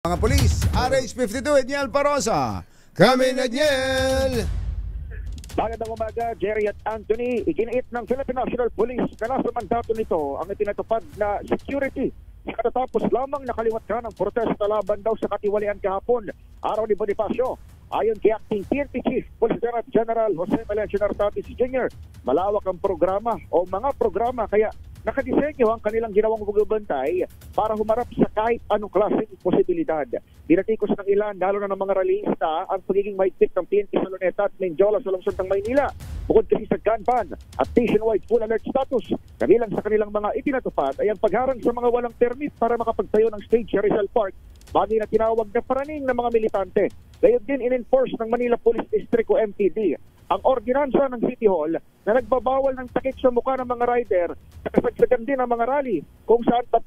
Mga pulis, RH52, Edniel Parosa. Kami na Edniel! Magandang umaga, Jerry at Anthony. Iginiit ng Philippine National Police na nasa mandato nito ang itinatupad na security. Katatapos lamang nakaliwat ka ng protesta laban daw sa katiwalian kahapon, araw ni Bonifacio. Ayon kay Acting PNP Chief Police General Jose Melencio Nartatis Jr., malawak ang programa o mga programa kaya nakadisenyo ang kanilang ginawang pagbabantay para humarap sa kahit anong klaseng posibilidad. Dinatikos ng ilan, lalo na ng mga rallyista, ang pagiging mahigpit ng PNP sa Luneta at Menjola sa lungsod ng Maynila. Bukod kasi sa gun ban at nationwide full alert status, kabilang sa kanilang mga itinatupad ay ang pagharang sa mga walang permit para makapagtayo ng stage sa Rizal Park, bagay na tinawag na paraning ng mga militante. Gayon din in-enforce ng Manila Police District o MPD ang ordinansa ng City Hall na nagbabawal ng takip sa mukha ng mga rider at kasagsagan din ang mga rally kung saan 3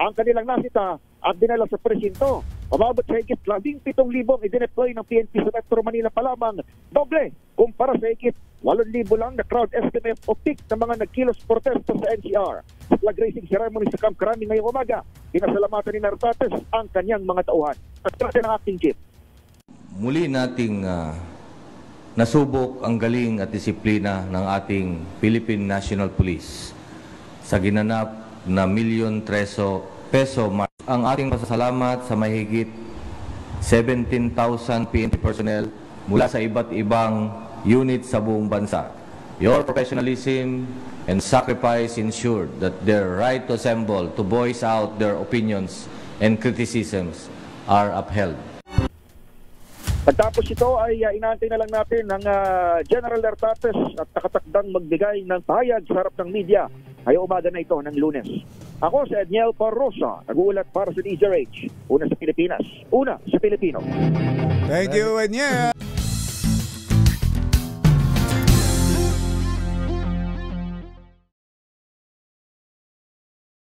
ang kanilang nasita at dinala sa presinto. Umabot sa higit 17,000 i-deploy ng PNP sa Metro Manila pa lamang, doble kumpara sa higit 8,000 lang na crowd estimate o peak ng mga nagkilos protesta sa NCR. Sa flag raising ceremony sa Camp Crami ngayong umaga, pinasalamatan ni Nartates ang kanyang mga tauhan. At ng acting chief. Muli nating nasubok ang galing at disiplina ng ating Philippine National Police sa ginanap na milyon peso mark. Ang ating pasasalamat sa mahigit 17,000 PNP personnel mula sa iba't ibang unit sa buong bansa. Your professionalism and sacrifice ensured that their right to assemble, to voice out their opinions and criticisms are upheld. Pagtapos ito ay inaantay na lang natin ng General Nartates at nakatakdang magbigay ng pahayag sa harap ng media ngayong umaga na ito ng Lunes. Ako si Edniel Parosa, nag-uulat para sa DZRH. Una sa Pilipinas, una sa Pilipino. Thank you, Edniel!